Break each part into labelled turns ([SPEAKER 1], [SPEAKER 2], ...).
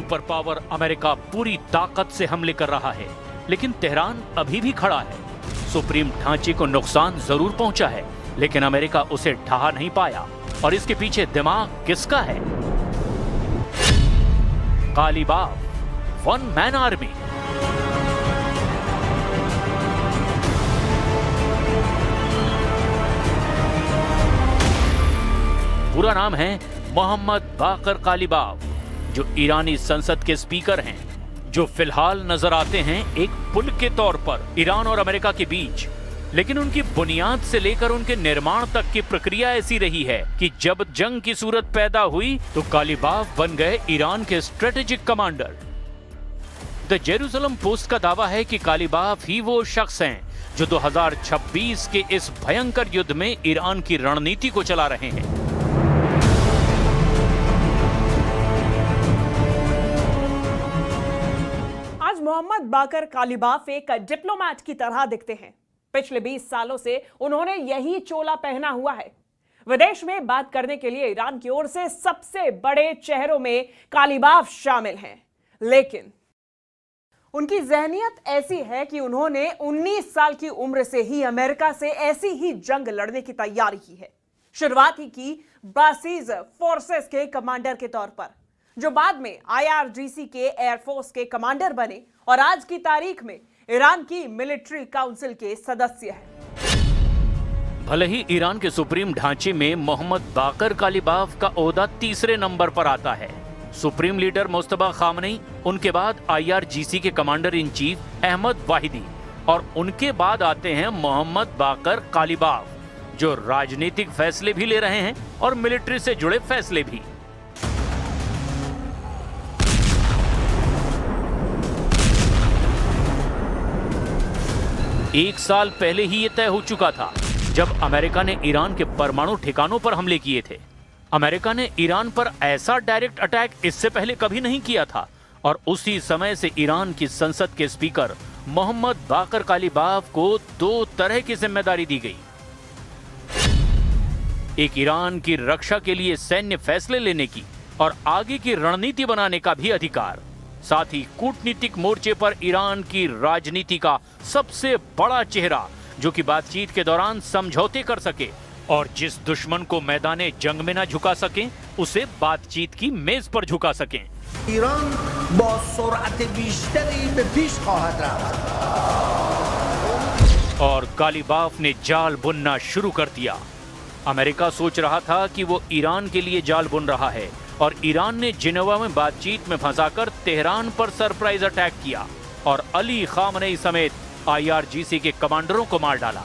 [SPEAKER 1] Super power America पूरी ताकत से हमले कर रहा है, लेकिन तेहरान अभी भी खड़ा है। सुप्रीम ढांचे को नुकसान जरूर पहुंचा है, लेकिन अमेरिका उसे ढहा नहीं पाया। और इसके पीछे दिमाग किसका है? कालीबाफ, वन मैन आर्मी। पूरा नाम है मोहम्मद बाकर कालीबाफ, जो ईरानी संसद के स्पीकर हैं, जो फिलहाल नजर आते हैं एक पुल के तौर पर ईरान और अमेरिका के बीच। लेकिन उनकी बुनियाद से लेकर उनके निर्माण तक की प्रक्रिया ऐसी रही है कि जब जंग की सूरत पैदा हुई तो कालीबाफ बन गए ईरान के strategic commander. The Jerusalem post का दावा है कि कालीबाफ ही वो शख्स हैं जो 2026 के इस भयंकर युद्ध में ईरान की रणनीति को चला रहे हैं।
[SPEAKER 2] आज मोहम्मद बाकर कालीबाफ एक डिप्लोमैट की तरह दिखते हैं। पिछले 20 सालों से उन्होंने यही चोला पहना हुआ है। विदेश में बात करने के लिए ईरान की ओर से सबसे बड़े चेहरों में कालीबाफ शामिल हैं, लेकिन उनकी जहनियत ऐसी है कि उन्होंने 19 साल की उम्र से ही अमेरिका से ऐसी ही जंग लड़ने की तैयारी की है। शुरुआत ही की बासीज फोर्सेस के कमांडर के तौर पर, जो बाद में IRGC के एयरफोर्स के कमांडर बने और आज की तारीख में ईरान की मिलिट्री काउंसिल के सदस्य हैं।
[SPEAKER 1] भले ही ईरान के सुप्रीम ढांचे में मोहम्मद बाकर कालीबाफ का ओहदा तीसरे नंबर पर आता है। सुप्रीम लीडर मुस्तफा खामनेई, उनके बाद IRGC के commander in chief Ahmad Vahidi और उनके बाद आते हैं मोहम्मद बाकर कालीबाफ, जो राजनीतिक फैसले भी ले रहे हैं और मिलिट्री से जुड़े फैसले भी। एक साल पहले ही यह तय हो चुका था जब अमेरिका ने ईरान के परमाणु ठिकानों पर हमले किए थे। अमेरिका ने ईरान पर ऐसा डायरेक्ट अटैक इससे पहले कभी नहीं किया था और उसी समय से ईरान की संसद के स्पीकर मोहम्मद बाकर कालीबाफ को 2 तरह की जिम्मेदारी दी गई। एक ईरान की रक्षा के लिए सैन्य फैसले लेने की और आगे की रणनीति बनाने का भी अधिकार, साथ ही कूटनीतिक मोर्चे पर ईरान की राजनीति का सबसे बड़ा चेहरा, जो कि बातचीत के दौरान समझौते कर सके और जिस दुश्मन को मैदाने जंग में ना झुका सके उसे बातचीत की मेज पर झुका सके।
[SPEAKER 3] ईरान बा सुरअत बीशतरी पे पेश ख़वाहद रफ्त।
[SPEAKER 1] और कालीबाफ ने जाल बुनना शुरू कर दिया। अमेरिका सोच रहा था कि वो ईरान के लिए जाल बुन रहा है और ईरान ने जिनेवा में बातचीत में फंसाकर तेहरान पर सरप्राइज अटैक किया और अली खामनेई समेत IRGC के कमांडरों को मार डाला।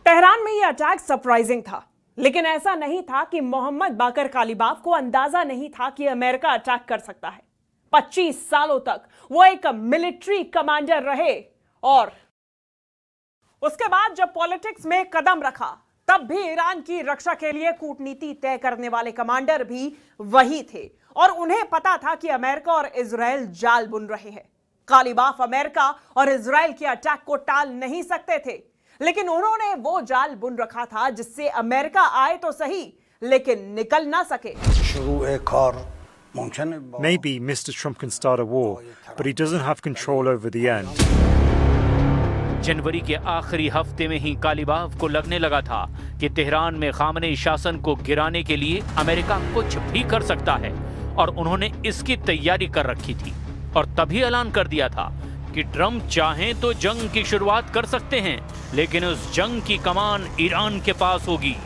[SPEAKER 2] तेहरान में यह अटैक सरप्राइजिंग था, लेकिन ऐसा नहीं था कि मोहम्मद बाकर कालीबाफ को अंदाजा नहीं था कि अमेरिका अटैक कर सकता है। 25 सालों तक वो एक मिलिट्री कमांडर रहे और उसके बाद जब पॉलिटिक्स में कदम रखा तब भी ईरान की रक्षा के लिए कूटनीति तय करने वाले कमांडर भी वही थे और उन्हें पता था कि अमेरिका और इजराइल जाल बुन रहे हैं। कालीबाफ अमेरिका और इजराइल के अटैक को टाल नहीं सकते थे, लेकिन उन्होंने वो जाल बुन रखा था जिससे अमेरिका आए तो सही लेकिन निकल ना सके।
[SPEAKER 4] Maybe Mr. Trump can start a war, but he doesn't have control over the end.
[SPEAKER 1] जनवरी के आखिरी हफ्ते में ही कालीबाफ को लगने लगा था कि तेहरान में खामनेई शासन को गिराने के लिए अमेरिका कुछ भी कर सकता है और उन्होंने इसकी तैयारी कर रखी थी और तभी ऐलान कर दिया था कि ट्रम्प चाहें तो जंग की शुरुआत कर सकते हैं, लेकिन उस जंग की कमान ईरान के पास होगी,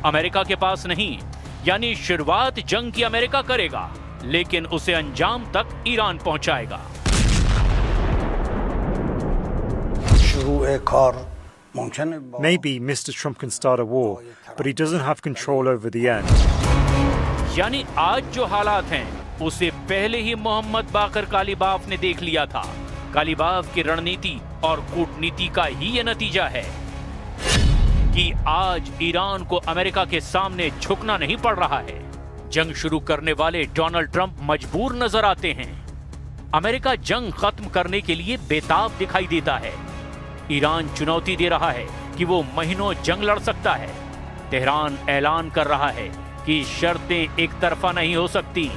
[SPEAKER 1] अमेरिका के पास नहीं। यानी शुरुआत जंग की अमेरिका करेगा, लेकिन उसे अंजाम तक ईरान पहुंचाएगा।
[SPEAKER 4] Maybe Mr. Trump can start a war, but he doesn't have control over the end.
[SPEAKER 1] यानी आज जो हालात हैं उसे पहले ही मोहम्मद बाकर कालीबाफ ने देख लिया था। कालीबाफ की रणनीति और कूटनीति का ही ये नतीजा है कि आज ईरान को अमेरिका के सामने झुकना नहीं पड़ रहा है। जंग शुरू करने वाले डोनाल्ड ट्रंप मजबूर नजर आते हैं। अमेरिका जंग खत्म करने के लिए बेताब दिखाई देता है। ईरान चुनौती दे रहा है कि वो महीनों जंग लड़ सकता है। तेहरान ऐलान कर रहा है कि शर्तें एक तरफा नहीं हो सकती।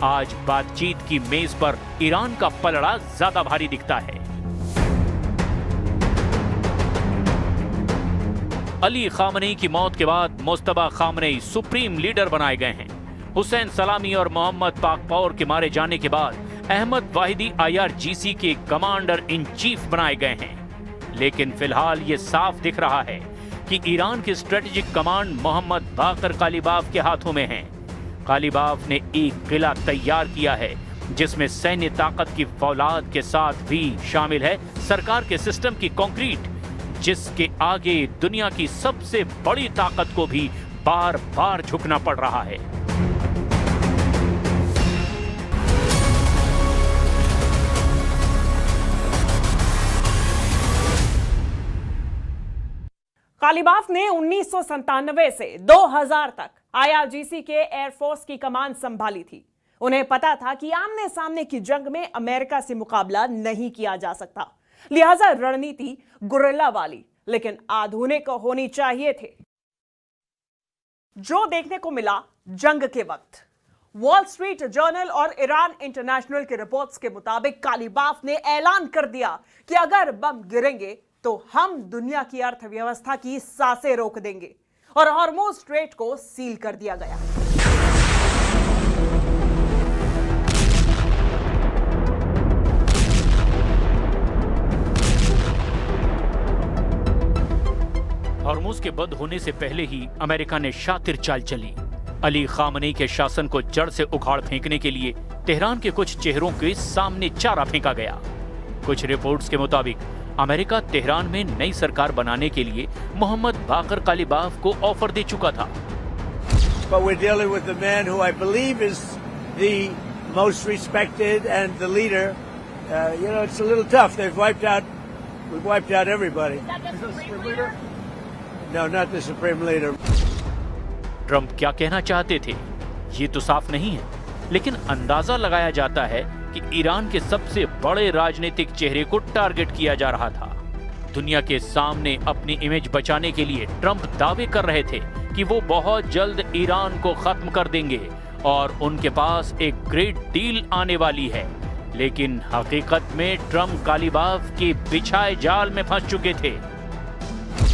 [SPEAKER 1] आज बातचीत की मेज पर ईरान का पलड़ा ज्यादा भारी दिखता है। अली खामनेई की मौत के बाद मुस्तफा खामनेई सुप्रीम लीडर बनाए गए हैं। हुसैन सलामी और मोहम्मद पाकपौर के मारे जाने के बाद अहमद वाहिदी IRGC के कमांडर इन चीफ बनाए गए हैं। लेकिन फिलहाल ये साफ दिख रहा है कि ईरान की स्ट्रेटेजिक कमांड मोहम्मद बाकर कालिबाफ के हाथों में है। कालिबाफ ने एक किला तैयार किया है जिसमें सैन्य ताकत की फौलाद के साथ भी शामिल है सरकार के सिस्टम की कंक्रीट, जिसके आगे दुनिया की सबसे बड़ी ताकत को भी बार बार झुकना पड़ रहा है।
[SPEAKER 2] कालिबाफ ने 1997 से 2000 तक IRGC के एयरफोर्स की कमान संभाली थी। उन्हें पता था कि आमने सामने की जंग में अमेरिका से मुकाबला नहीं किया जा सकता, लिहाजा रणनीति गुरिल्ला वाली लेकिन आधुनिक होनी चाहिए थे। जो देखने को मिला जंग के वक्त, वॉल स्ट्रीट जर्नल और ईरान इंटरनेशनल की रिपोर्ट्स के मुताबिक कालिबाफ ने ऐलान कर दिया कि अगर बम गिरेंगे तो हम दुनिया की अर्थव्यवस्था की सांसें रोक देंगे और हॉर्मुज स्ट्रेट को सील कर दिया गया।
[SPEAKER 1] हॉर्मुज के बंद होने से पहले ही अमेरिका ने शातिर चाल चली। अली खामनेई के शासन को जड़ से उखाड़ फेंकने के लिए तेहरान के कुछ चेहरों के सामने चारा फेंका गया। कुछ रिपोर्ट्स के मुताबिक अमेरिका तेहरान में नई सरकार बनाने के लिए मोहम्मद बाकर कालिबाफ को ऑफर दे चुका था।
[SPEAKER 5] But we're dealing with the man who I believe is the most respected and the leader. It's a little tough. We've wiped out everybody. Is that the supreme leader? No, not the supreme leader.
[SPEAKER 1] Trump क्या कहना चाहते थे ये तो साफ नहीं है, लेकिन अंदाजा लगाया जाता है कि ईरान के सबसे बड़े राजनीतिक चेहरे को टारगेट किया जा रहा था। दुनिया के सामने अपनी इमेज बचाने के लिए ट्रंप दावे कर रहे थे कि वो बहुत जल्द ईरान को खत्म कर देंगे और उनके पास एक ग्रेट डील आने वाली है। लेकिन हकीकत में ट्रंप कालिबाफ के बिछाए जाल में फंस चुके थे।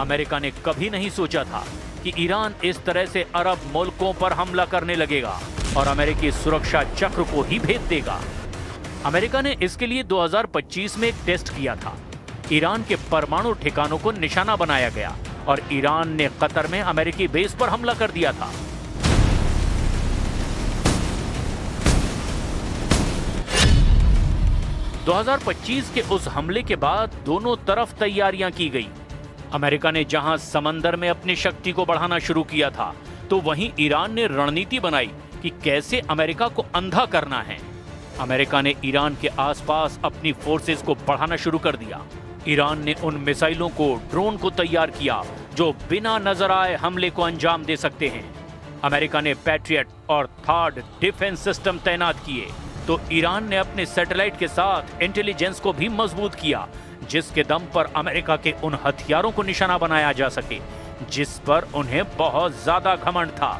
[SPEAKER 1] अमेरिका ने कभी नहीं सोचा था कि ईरान इस तरह से अरब मुल्कों पर हमला करने लगेगा और अमेरिकी सुरक्षा चक्र को ही भेद देगा। अमेरिका ने इसके लिए 2025 में एक टेस्ट किया था। ईरान के परमाणु ठिकानों को निशाना बनाया गया और ईरान ने कतर में अमेरिकी बेस पर हमला कर दिया था। – 2025 के उस हमले के बाद दोनों तरफ तैयारियां की गई। अमेरिका ने जहां समंदर में अपनी शक्ति को बढ़ाना शुरू किया था, तो वहीं ईरान ने रणनीति बनाई कि कैसे अमेरिका को अंधा करना है। अमेरिका ने ईरान के आसपास अपनी फोर्सेस को बढ़ाना शुरू कर दिया। ईरान ने उन मिसाइलों को, ड्रोन को तैयार किया जो बिना नजर आए हमले को अंजाम दे सकते हैं। अमेरिका ने पैट्रियट और थर्ड डिफेंस सिस्टम तैनात किए, तो ईरान ने अपने सैटेलाइट के साथ इंटेलिजेंस को भी मजबूत किया, जिसके दम पर अमेरिका के उन हथियारों को निशाना बनाया जा सके जिस पर उन्हें बहुत ज्यादा घमंड था।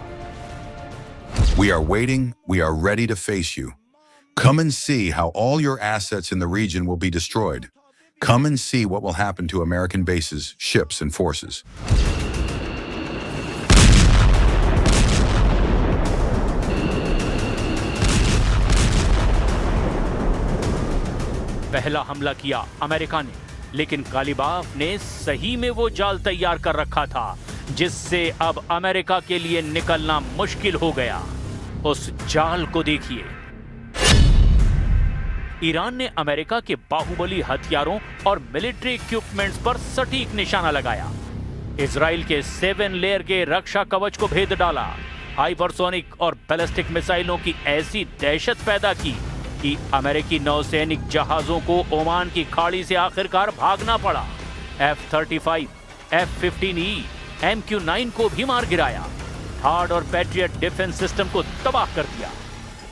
[SPEAKER 6] We are waiting, we are ready to face you. Come and see how all your assets in the region will be destroyed. Come and see what will happen to American bases, ships, and forces.
[SPEAKER 1] पहला हमला किया America ने, लेकिन कालिबाफ ने सही में वो जाल तैयार कर रखा था जिससे अब अमेरिका के लिए निकलना मुश्किल हो गया। उस जाल को देखिए। ईरान ने अमेरिका के बाहुबली हथियारों और मिलिट्री इक्विपमेंट्स पर सटीक निशाना लगाया। इजराइल के 7 लेयर के रक्षा कवच को भेद डाला। हाइपरसोनिक और बैलिस्टिक मिसाइलों की ऐसी दहशत पैदा की कि अमेरिकी नौसैनिक जहाजों को ओमान की खाड़ी से आखिरकार भागना पड़ा। F-35, F-15E, MQ-9 को भी मार गिराया। हार्ड और पैट्रियट डिफेंस सिस्टम को तबाह कर दिया।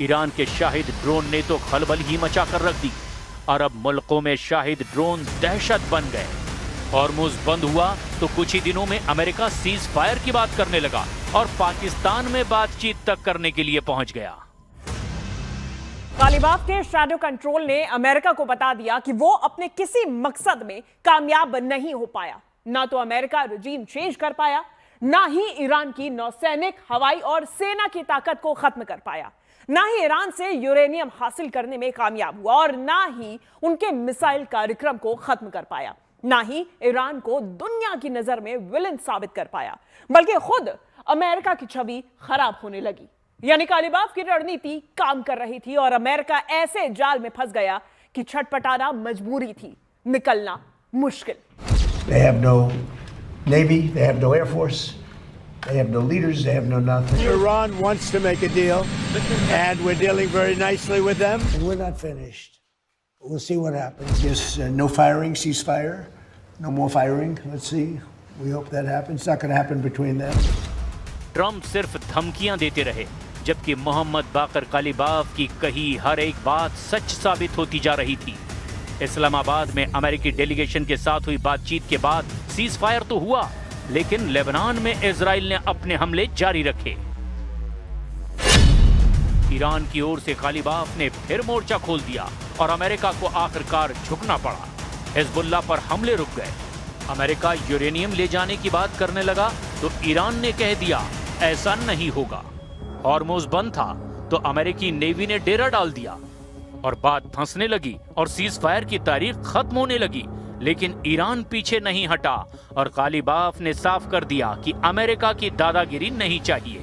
[SPEAKER 1] ईरान के शाहिद ड्रोन ने तो खलबल ही मचा कर रख दी। अरब मुल्कों में शाहिद ड्रोन दहशत बन गए। हॉर्मुज बंद हुआ तो कुछ ही दिनों में अमेरिका सीज फायर की बात करने लगा और पाकिस्तान में बातचीत तक करने के लिए पहुंच गया।
[SPEAKER 2] कालीबाफ के शैडो कंट्रोल ने अमेरिका को बता दिया कि वो अपने किसी मकसद में कामयाब नहीं हो पाया। ना तो अमेरिका रजीम चेंज कर पाया, ना ही ईरान की नौसैनिक, हवाई और सेना की ताकत को खत्म कर पाया, ना ही ईरान से यूरेनियम हासिल करने में कामयाब हुआ और ना ही उनके मिसाइल कार्यक्रम को खत्म कर पाया, ना ही ईरान को दुनिया की नजर में विलन साबित कर पाया, बल्कि खुद अमेरिका की छवि खराब होने लगी। यानी कालीबाफ की रणनीति काम कर रही थी और अमेरिका ऐसे जाल में फंस गया कि छटपटाना मजबूरी थी, निकलना मुश्किल।
[SPEAKER 5] They have no navy, they have no air force, they have no leaders, they have no nothing. Iran wants to make a deal, and we're dealing very nicely with them. And we're not finished. We'll see what happens. Yes, no firing, ceasefire, no more firing. Let's see. We hope that happens. It's not going to happen between them.
[SPEAKER 1] Trump सिर्फ धमकियां देते रहे, जबकि मोहम्मद बाकर कालीबाफ की कही हर एक बात सच साबित होती जा रही थी। इस्लामाबाद में अमेरिकी डेलीगेशन के साथ हुई बातचीत के बाद सीज फायर तो हुआ, लेकिन लेबनान में इजराइल ने अपने हमले जारी रखे। ईरान की ओर से कालीबाफ ने फिर मोर्चा खोल दिया और अमेरिका को आखिरकार झुकना पड़ा। हिजबुल्लाह पर हमले रुक गए। अमेरिका यूरेनियम ले जाने की बात करने लगा तो ईरान ने कह दिया ऐसा नहीं होगा। हॉर्मुज बंद था तो अमेरिकी नेवी ने डेरा डाल दिया और बात फंसने लगी और सीज फायर की तारीख खत्म होने लगी। लेकिन ईरान पीछे नहीं हटा और कालीबाफ ने साफ कर दिया कि अमेरिका की दादागिरी नहीं चाहिए।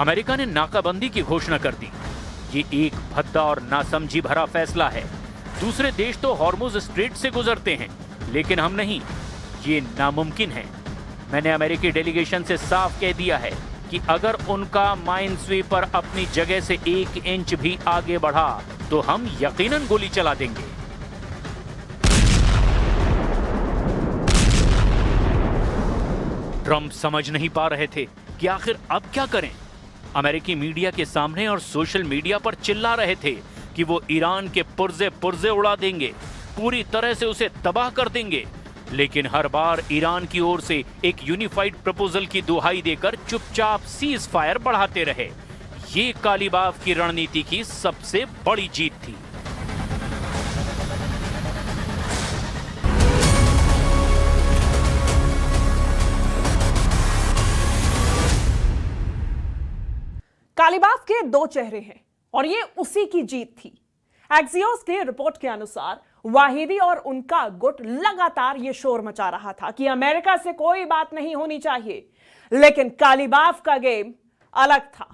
[SPEAKER 1] अमेरिका ने नाकाबंदी की घोषणा कर दी। ये एक भद्दा और नासमझी भरा फैसला है। दूसरे देश तो हॉर्मुज स्ट्रेट से गुजरते हैं, लेकिन हम नहीं। ये नामुमकिन है। मैंने अमेरिकी डेलीगेशन से साफ कह दिया है कि अगर उनका माइन स्वीपर अपनी जगह से 1 इंच भी आगे बढ़ा तो हम यकीनन गोली चला देंगे। ट्रंप समझ नहीं पा रहे थे कि आखिर अब क्या करें। अमेरिकी मीडिया के सामने और सोशल मीडिया पर चिल्ला रहे थे कि वो ईरान के पुर्जे उड़ा देंगे, पूरी तरह से उसे तबाह कर देंगे। लेकिन हर बार ईरान की ओर से एक यूनिफाइड प्रपोजल की दुहाई देकर चुपचाप सीज फायर बढ़ाते रहे। ये कालीबाफ की रणनीति की सबसे बड़ी जीत थी।
[SPEAKER 2] कालीबाफ के 2 चेहरे हैं और ये उसी की जीत थी। एक्सियोस की रिपोर्ट के अनुसार वाहिदी और उनका गुट लगातार ये शोर मचा रहा था कि अमेरिका से कोई बात नहीं होनी चाहिए, लेकिन कालीबाफ का गेम अलग था।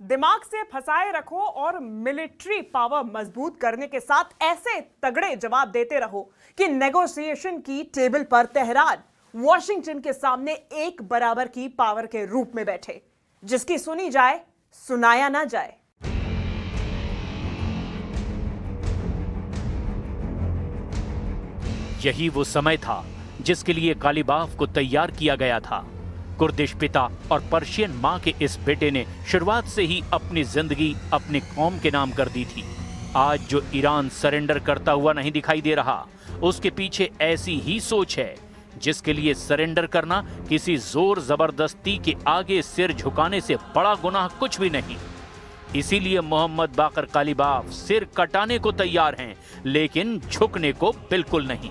[SPEAKER 2] दिमाग से फंसाए रखो और मिलिट्री पावर मजबूत करने के साथ ऐसे तगड़े जवाब देते रहो कि नेगोशिएशन की टेबल पर तेहरान वॉशिंगटन के सामने एक बराबर की पावर के रूप में बैठे, जिसकी सुनी जाए सुनाया ना जाए।
[SPEAKER 1] यही वो समय था जिसके लिए कालीबाफ को तैयार किया गया था। कुर्दिश पिता और पर्शियन मां के इस बेटे ने शुरुआत से ही अपनी जिंदगी अपनी कौम के नाम कर दी थी। आज जो ईरान सरेंडर करता हुआ नहीं दिखाई दे रहा, उसके पीछे ऐसी ही सोच है जिसके लिए सरेंडर करना किसी जोर जबरदस्ती के आगे सिर झुकाने से बड़ा गुनाह कुछ भी नहीं। इसीलिए मोहम्मद बाकर कालीबाफ सिर कटाने को तैयार हैं, लेकिन झुकने को बिल्कुल नहीं।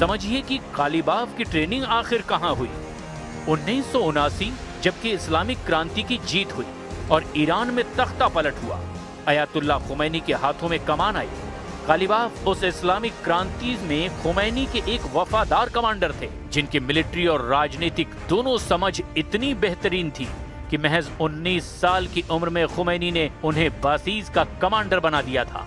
[SPEAKER 1] समझिए कि कालीबाफ की ट्रेनिंग आखिर कहां हुई। 1979 जबकि इस्लामिक क्रांति की जीत हुई और ईरान में तख्ता पलट हुआ, अयातुल्लाह खुमैनी के हाथों में कमान आई। कालीबाफ उस इस्लामिक क्रांति में खुमैनी के एक वफादार कमांडर थे जिनकी मिलिट्री और राजनीतिक दोनों समझ इतनी बेहतरीन थी कि महज 19 साल की उम्र में खुमैनी ने उन्हें बासीज का कमांडर बना दिया था।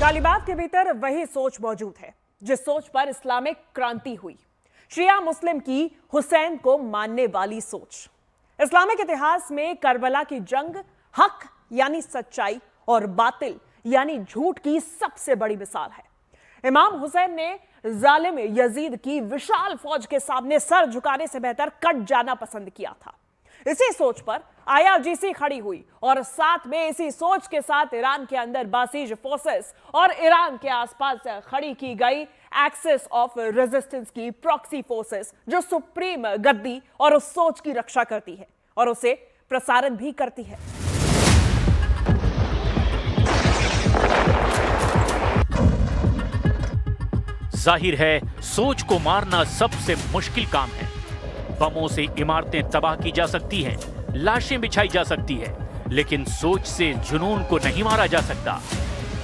[SPEAKER 2] कालीबाफ के भीतर वही सोच मौजूद है जिस सोच पर इस्लामिक क्रांति हुई, शिया मुस्लिम की हुसैन को मानने वाली सोच। इस्लामिक इतिहास में करबला की जंग हक यानी सच्चाई और बातिल यानी झूठ की सबसे बड़ी मिसाल है। इमाम हुसैन ने जालिम यजीद की विशाल फौज के सामने सर झुकाने से बेहतर कट जाना पसंद किया था। इसी सोच पर IRGC खड़ी हुई और साथ में इसी सोच के साथ ईरान के अंदर बासीज फोर्सेस और ईरान के आसपास खड़ी की गई एक्सिस ऑफ रेजिस्टेंस की प्रॉक्सी फोर्सेस, जो सुप्रीम गद्दी और उस सोच की रक्षा करती है और उसे प्रसारण भी करती है।
[SPEAKER 1] जाहिर है सोच को मारना सबसे मुश्किल काम है। बमों से इमारतें तबाह की जा सकती हैं, लाशें बिछाई जा सकती है, लेकिन सोच से जुनून को नहीं मारा जा सकता।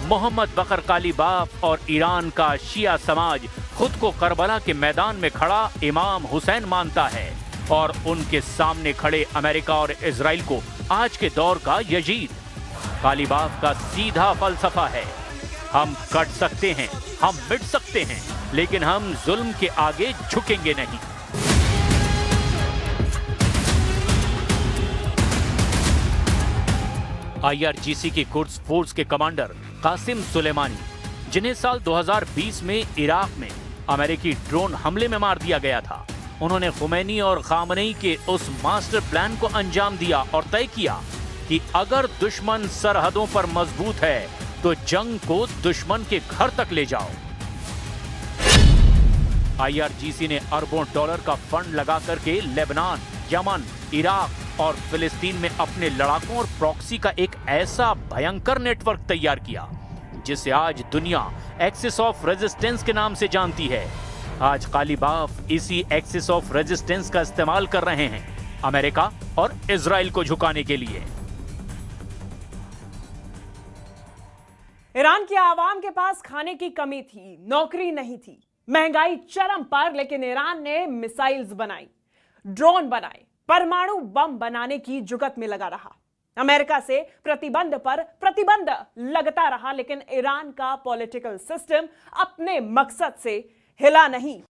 [SPEAKER 1] मोहम्मद बकर कालीबाफ और ईरान का शिया समाज खुद को करबला के मैदान में खड़ा इमाम हुसैन मानता है और उनके सामने खड़े अमेरिका और इजराइल को आज के दौर का यजीद। कालीबाफ का सीधा फलसफा है, हम कट सकते हैं, हम मिट सकते हैं, लेकिन हम जुल्म के आगे झुकेंगे नहीं। IRGC की कुड्स फोर्स के कमांडर कासिम सुलेमानी, जिन्हें साल 2020 में इराक में अमेरिकी ड्रोन हमले में मार दिया गया था, उन्होंने खुमैनी और खामनेई के उस मास्टर प्लान को अंजाम दिया और तय किया कि अगर दुश्मन सरहदों पर मजबूत है तो जंग को दुश्मन के घर तक ले जाओ। IRGC ने अरबों डॉलर का फंड लगा करके लेबनान, यमन, इराक और फिलिस्तीन में अपने लड़ाकों और प्रॉक्सी का एक ऐसा भयंकर नेटवर्क तैयार किया जिसे आज दुनिया एक्सिस ऑफ रेजिस्टेंस के नाम से जानती है। आज कालीबाफ इसी एक्सिस ऑफ रेजिस्टेंस का इस्तेमाल कर रहे हैं अमेरिका और इजराइल को झुकाने के लिए।
[SPEAKER 2] ईरान की आवाम के पास खाने की कमी थी, नौकरी नहीं थी, महंगाई चरम पर, लेकिन ईरान ने मिसाइल्स बनाई, ड्रोन बनाए, परमाणु बम बनाने की जुगत में लगा रहा। अमेरिका से प्रतिबंध पर प्रतिबंध लगता रहा, लेकिन ईरान का पॉलिटिकल सिस्टम अपने मकसद से हिला नहीं।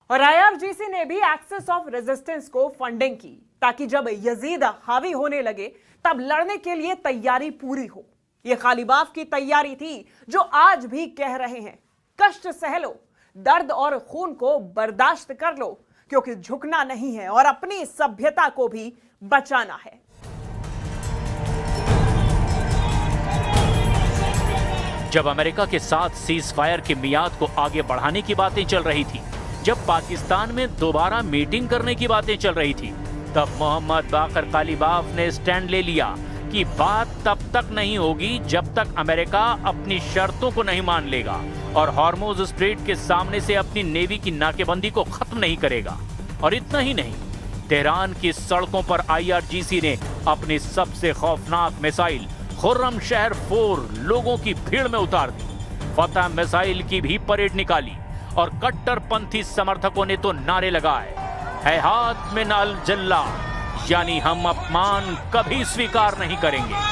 [SPEAKER 2] और IRGC ने भी एक्सिस ऑफ रेजिस्टेंस को फंडिंग की ताकि जब यजीद हावी होने लगे तब लड़ने के लिए तैयारी पूरी हो। यह कालीबाफ की तैयारी थी जो आज भी कह रहे हैं, कष्ट सह लो, दर्द और खून को बर्दाश्त कर लो, क्योंकि झुकना नहीं है और अपनी सभ्यता को भी बचाना है।
[SPEAKER 1] जब अमेरिका के साथ सीज फायर की मियाद को आगे बढ़ाने की बातें चल रही थी, जब पाकिस्तान में दोबारा मीटिंग करने की बातें चल रही थी, तब मोहम्मद बाकर कालिबाफ ने स्टैंड ले लिया कि बात तब तक नहीं होगी जब तक अमेरिका अपनी शर्तों को नहीं मान लेगा और हॉर्मुज स्ट्रेट के सामने से अपनी नेवी की नाकेबंदी को खत्म नहीं करेगा। और इतना ही नहीं, तेहरान की सड़कों पर IRGC ने अपनी सबसे खौफनाक मिसाइल खुर्रम शहर 4 लोगों की भीड़ में उतार दी। फतह मिसाइल की भी परेड निकाली और कट्टरपंथी समर्थकों ने तो नारे लगाए, है हाथ में नाल जल्ला, यानी हम अपमान कभी स्वीकार नहीं करेंगे।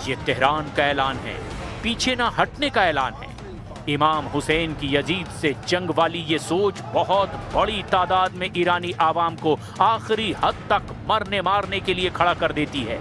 [SPEAKER 1] ये तेहरान का ऐलान है, पीछे ना हटने का ऐलान है। इमाम हुसैन की यजीद से जंग वाली ये सोच बहुत बड़ी तादाद में ईरानी आवाम को आखिरी हद तक मरने मारने के लिए खड़ा कर देती है।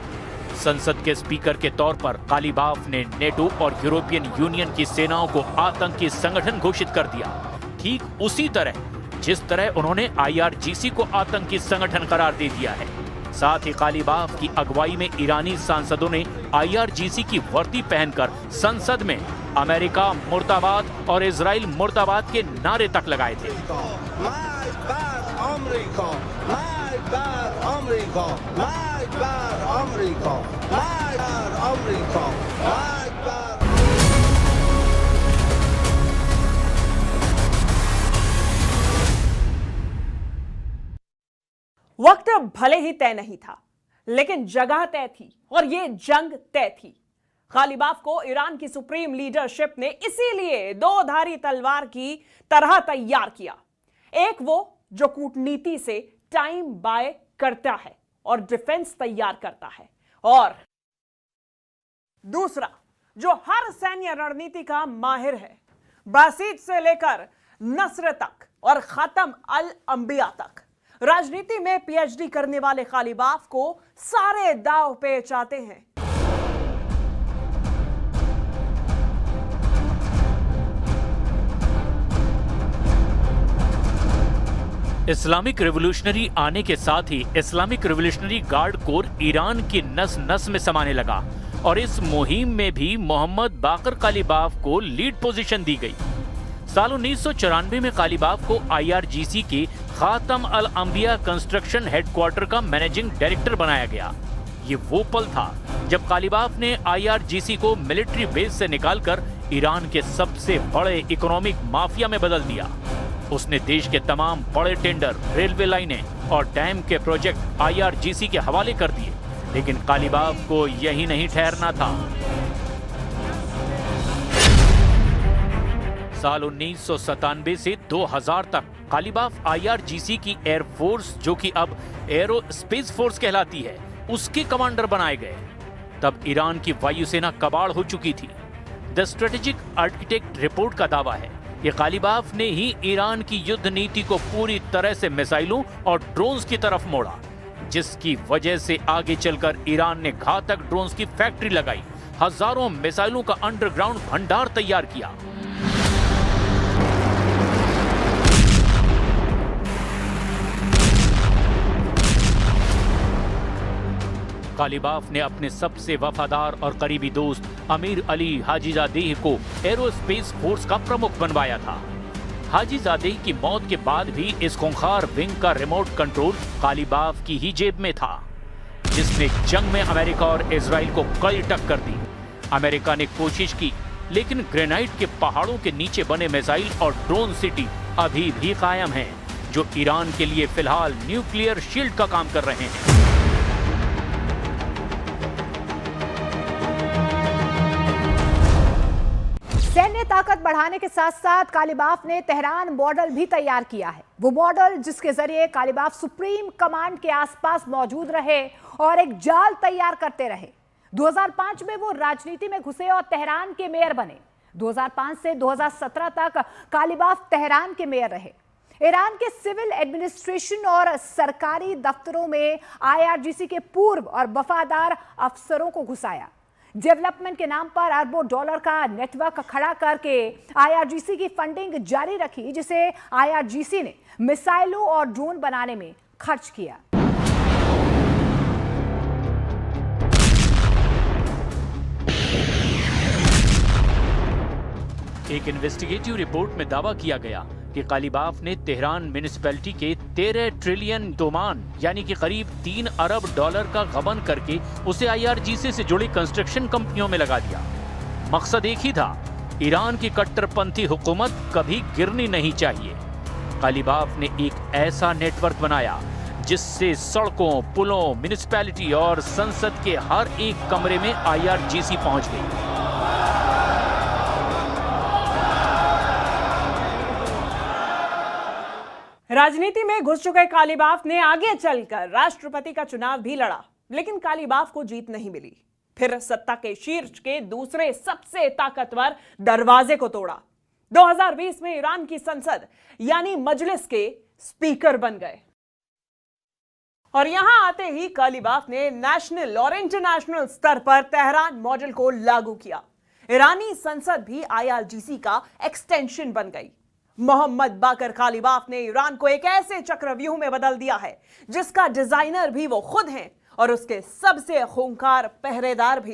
[SPEAKER 1] संसद के स्पीकर के तौर पर कालिबाफ ने नेटो और यूरोपियन यूनियन की सेनाओं को आतंकी संगठन घोषित कर दिया, ठीक उसी तरह जिस तरह उन्होंने IRGC को आतंकी संगठन करार दे दिया है। साथ ही कालिबाफ की अगुवाई में ईरानी सांसदों ने IRGC की वर्दी पहनकर संसद में अमेरिका मुर्दाबाद और इजराइल मुर्दाबाद के नारे तक लगाए थे।
[SPEAKER 2] वक्त भले ही तय नहीं था, लेकिन जगह तय थी और ये जंग तय थी। कालिबाफ को ईरान की सुप्रीम लीडरशिप ने इसीलिए दो धारी तलवार की तरह तैयार किया। एक वो जो कूटनीति से टाइम बाय करता है और डिफेंस तैयार करता है, और दूसरा जो हर सैन्य रणनीति का माहिर है, बासीज से लेकर नस्र तक और खत्म अल अंबिया तक। राजनीति में PhD करने वाले कालिबाफ को सारे दांव पेच आते हैं।
[SPEAKER 1] इस्लामिक रिवॉल्यूशनरी आने के साथ ही Islamic revolutionary guard corps Iran की नस नस में समाने लगा और इस मुहिम में भी मोहम्मद बाकर कालिबाफ को लीड पोजीशन दी गई। साल 1994 में कालिबाफ को IRGC के खातम अल अंबिया कंस्ट्रक्शन हेडक्वार्टर का मैनेजिंग डायरेक्टर बनाया गया। ये वो पल था जब कालिबाफ ने IRGC को मिलिट्री बेस से निकालकर ईरान के सबसे बड़े इकोनॉमिक माफिया में बदल दिया। उसने देश के तमाम बड़े टेंडर, रेलवे लाइनें और डैम के प्रोजेक्ट IRGC के हवाले कर दिए। लेकिन कालिबाफ को यही नहीं ठहरना था। साल 1997 से 2000 तक कालिबाफ IRGC की एयरफोर्स, जो कि अब एरो स्पेस फोर्स कहलाती है, उसके कमांडर बनाए गए। तब ईरान की वायुसेना कबाड़ हो चुकी थी। द स्ट्रेटेजिक आर्किटेक्ट रिपोर्ट का दावा है कि कालिबाफ ने ही ईरान की युद्ध नीति को पूरी तरह से मिसाइलों और ड्रोन्स की तरफ मोड़ा, जिसकी वजह से आगे चलकर ईरान ने घातक ड्रोन्स की फैक्ट्री लगाई, हजारों मिसाइलों का अंडरग्राउंड भंडार तैयार किया। कालिबाफ ने अपने सबसे वफादार और करीबी दोस्त अमीर अली हाजीजादेह को एरोस्पेस फोर्स का प्रमुख बनवाया था। हाजीजादेह की मौत के बाद भी इस खूंखार विंग का रिमोट कंट्रोल कालिबाफ की ही जेब में था, जिसने जंग में अमेरिका और इजराइल को कड़ी टक्कर दी। अमेरिका ने कोशिश की, लेकिन ग्रेनाइट के पहाड़ों के नीचे बने मिसाइल और ड्रोन सिटी अभी भी कायम हैं, जो ईरान के लिए फिलहाल न्यूक्लियर शील्ड का काम कर रहे हैं।
[SPEAKER 7] सैन्य ताकत बढ़ाने के साथ साथ कालिबाफ ने तेहरान मॉडल भी तैयार किया है। वो मॉडल जिसके जरिए कालिबाफ सुप्रीम कमांड के आसपास मौजूद रहे और एक जाल तैयार करते रहे। 2005 में वो राजनीति में घुसे और तेहरान के मेयर बने। 2005 से 2017 तक कालिबाफ तेहरान के मेयर रहे। ईरान के सिविल एडमिनिस्ट्रेशन और सरकारी दफ्तरों में IRGC के पूर्व और वफादार अफसरों को घुसाया। डेवलपमेंट के नाम पर अरबों डॉलर का नेटवर्क खड़ा करके IRGC की फंडिंग जारी रखी, जिसे IRGC ने मिसाइलों और ड्रोन बनाने में खर्च किया।
[SPEAKER 1] एक इन्वेस्टिगेटिव रिपोर्ट में दावा किया गया कि कालीबाफ ने तेहरान म्युनिसिपैलिटी के 13 ट्रिलियन तोमान यानी कि करीब 3 अरब डॉलर का गबन करके उसे IRGC से जुड़ी कंस्ट्रक्शन कंपनियों में लगा दिया। मकसद एक ही था, ईरान की कट्टरपंथी हुकूमत कभी गिरनी नहीं चाहिए। कालीबाफ ने एक ऐसा नेटवर्क बनाया जिससे सड़कों, पुलों, म्युनिसिपैलिटी और संसद के हर एक कमरे में IRGC पहुंच गई।
[SPEAKER 2] राजनीति में घुस चुके कालीबाफ ने आगे चलकर राष्ट्रपति का चुनाव भी लड़ा, लेकिन कालीबाफ को जीत नहीं मिली। फिर सत्ता के शीर्ष के दूसरे सबसे ताकतवर दरवाजे को तोड़ा। 2020 में ईरान की संसद यानी मजलिस के स्पीकर बन गए और यहां आते ही कालीबाफ ने नेशनल और इंटरनेशनल स्तर पर तेहरान मॉडल को लागू किया। ईरानी संसद भी IRGC का एक्सटेंशन बन गई। मोहम्मद बाकर कालीबाफ ने ईरान को एक ऐसे चक्रव्यूह में बदल दिया है जिसका डिजाइनर भी वो खुद हैं और उसके सबसे खूंखार पहरेदार भी।